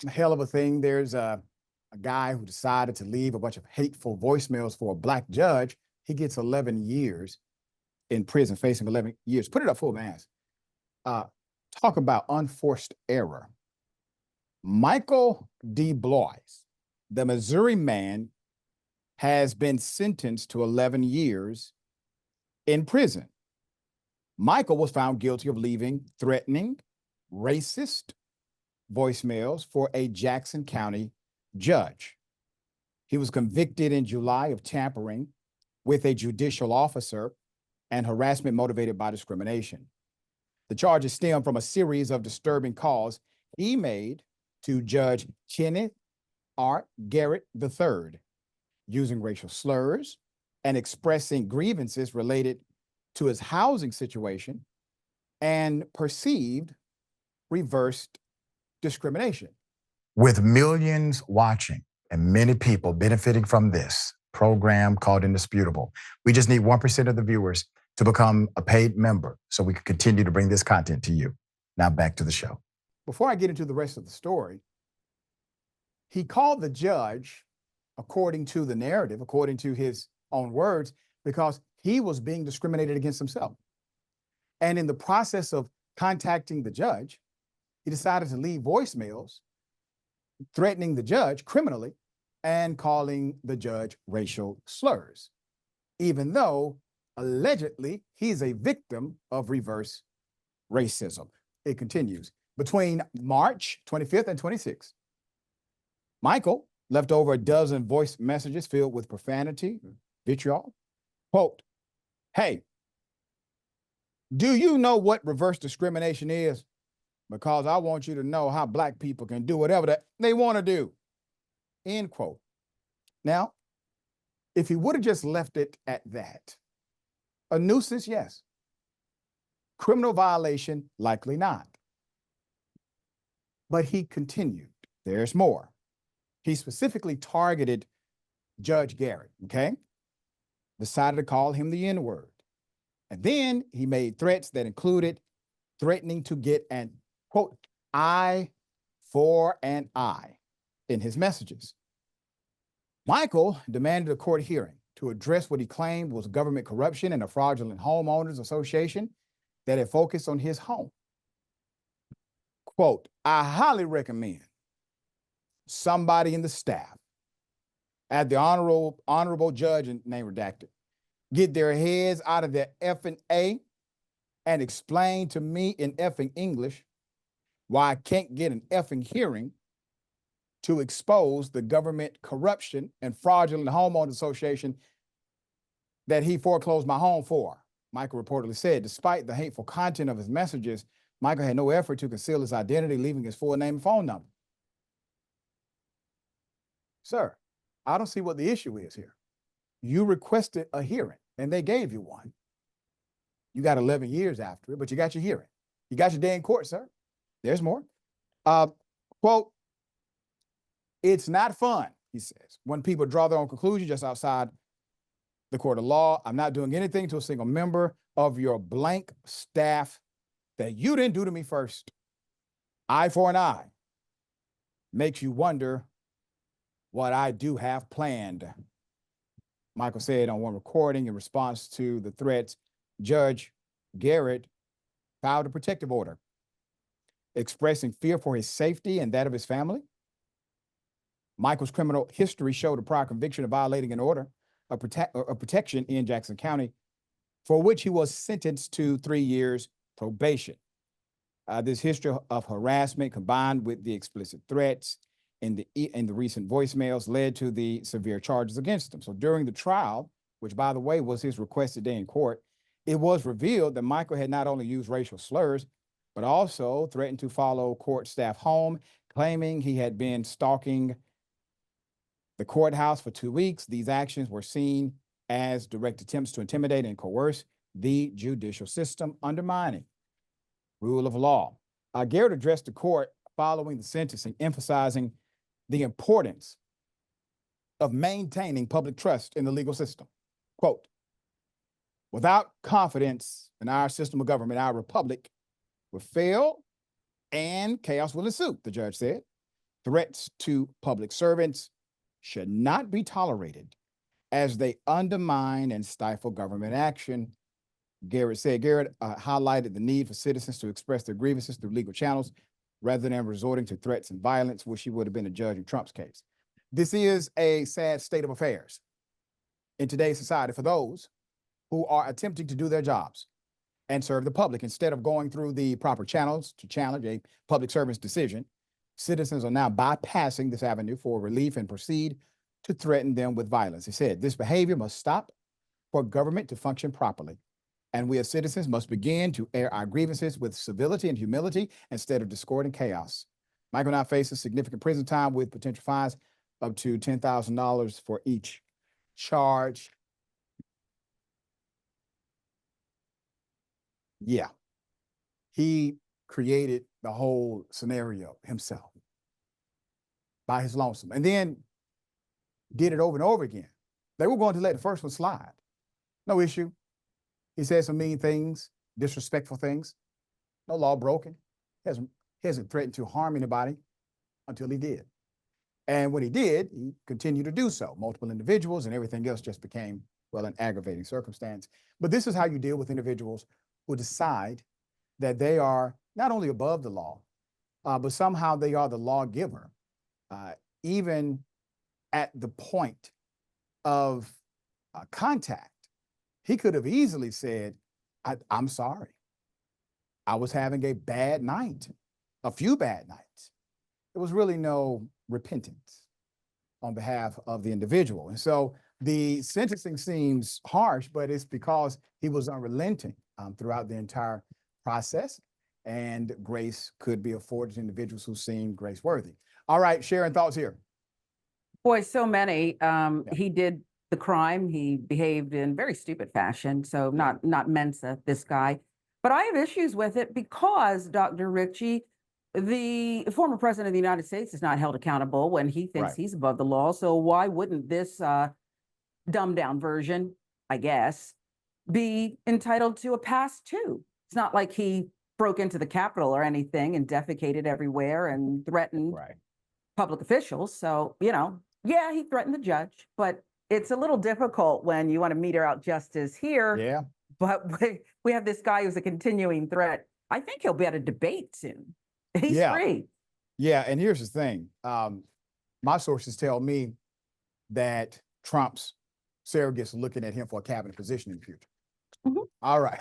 a hell of a thing. There's a guy who decided to leave a bunch of hateful voicemails for a black judge. He gets 11 years in prison, facing 11 years. Put it up full mass. Talk about unforced error. Michael Deblois, the Missouri man, has been sentenced to 11 years in prison. Michael was found guilty of leaving threatening, racist voicemails for a Jackson County judge. He was convicted in July of tampering with a judicial officer and harassment motivated by discrimination. The charges stem from a series of disturbing calls he made to Judge Kenneth R. Garrett III, using racial slurs and expressing grievances related to his housing situation and perceived reversed discrimination. With millions watching and many people benefiting from this program called Indisputable, we just need 1% of the viewers to become a paid member so we can continue to bring this content to you. Now back to the show. Before I get into the rest of the story, he called the judge, according to the narrative, according to his own words, because he was being discriminated against himself. And in the process of contacting the judge, he decided to leave voicemails threatening the judge criminally and calling the judge racial slurs, even though allegedly he's a victim of reverse racism. It continues. Between March 25th and 26th, Michael left over a dozen voice messages filled with profanity, vitriol. Quote, "Hey, do you know what reverse discrimination is? Because I want you to know how black people can do whatever they want to do." End quote. Now, if he would have just left it at that, a nuisance, yes. Criminal violation, likely not. But he continued. There's more. He specifically targeted Judge Garrett, okay? Decided to call him the N-word. And then he made threats that included threatening to get an, quote, eye for an eye in his messages. Michael demanded a court hearing to address what he claimed was government corruption and a fraudulent homeowners association that had focused on his home. Quote, "I highly recommend somebody in the staff at the honorable judge, and name redacted, get their heads out of their effing A and explain to me in effing English why I can't get an effing hearing to expose the government corruption and fraudulent homeowners association that he foreclosed my home for," Michael reportedly said. Despite the hateful content of his messages, Michael had no effort to conceal his identity, leaving his full name and phone number. Sir, I don't see what the issue is here. You requested a hearing and they gave you one. You got 11 years after it, but you got your hearing. You got your day in court, sir. There's more. Quote, "It's not fun," he says, "when people draw their own conclusions just outside the court of law. I'm not doing anything to a single member of your blank staff that you didn't do to me first. Eye for an eye. Makes you wonder what I do have planned," Michael said on one recording. In response to the threats, Judge Garrett filed a protective order, expressing fear for his safety and that of his family. Michael's criminal history showed a prior conviction of violating an order of protection in Jackson County, for which he was sentenced to 3 years probation. This history of harassment, combined with the explicit threats in the recent voicemails, led to the severe charges against him. So during the trial, which, by the way, was his requested day in court, it was revealed that Michael had not only used racial slurs, but also threatened to follow court staff home, claiming he had been stalking the courthouse for 2 weeks. These actions were seen as direct attempts to intimidate and coerce the judicial system, undermining rule of law. Garrett addressed the court following the sentencing, emphasizing the importance of maintaining public trust in the legal system. Quote, "Without confidence in our system of government, our republic will fail and chaos will ensue," the judge said. Threats to public servants should not be tolerated as they undermine and stifle government action. Garrett said. Garrett highlighted the need for citizens to express their grievances through legal channels rather than resorting to threats and violence, which he would have been a judge in Trump's case. This is a sad state of affairs in today's society for those who are attempting to do their jobs and serve the public. Instead of going through the proper channels to challenge a public servant's decision, citizens are now bypassing this avenue for relief and proceed to threaten them with violence. He said, this behavior must stop for government to function properly. And we as citizens must begin to air our grievances with civility and humility instead of discord and chaos. Michael now faces significant prison time with potential fines up to $10,000 for each charge. Yeah, he created the whole scenario himself by his lonesome, and then did it over and over again. They were going to let the first one slide. No issue. He said some mean things, disrespectful things. No law broken. He hasn't threatened to harm anybody until he did. And when he did, he continued to do so. Multiple individuals and everything else just became, well, an aggravating circumstance. But this is how you deal with individuals who decide that they are not only above the law, but somehow they are the lawgiver, even at the point of contact. He could have easily said, I'm sorry. I was having a bad night, a few bad nights. There was really no repentance on behalf of the individual. And so the sentencing seems harsh, but it's because he was unrelenting throughout the entire process, and grace could be afforded to individuals who seem grace worthy. All right, Sharon, thoughts here. Boy, so many. He did the crime. He behaved in very stupid fashion. So not Mensa, this guy. But I have issues with it because, Dr. Richey, the former president of the United States is not held accountable when he thinks he's above the law. So why wouldn't this dumbed down version, I guess, be entitled to a pass too? It's not like he broke into the Capitol or anything and defecated everywhere and threatened public officials. So, you know, yeah, he threatened the judge, but it's a little difficult when you want to meter out justice here. Yeah. But we have this guy who's a continuing threat. I think he'll be at a debate soon. He's free. Yeah, and here's the thing. My sources tell me that Trump's surrogates are looking at him for a cabinet position in the future. All right.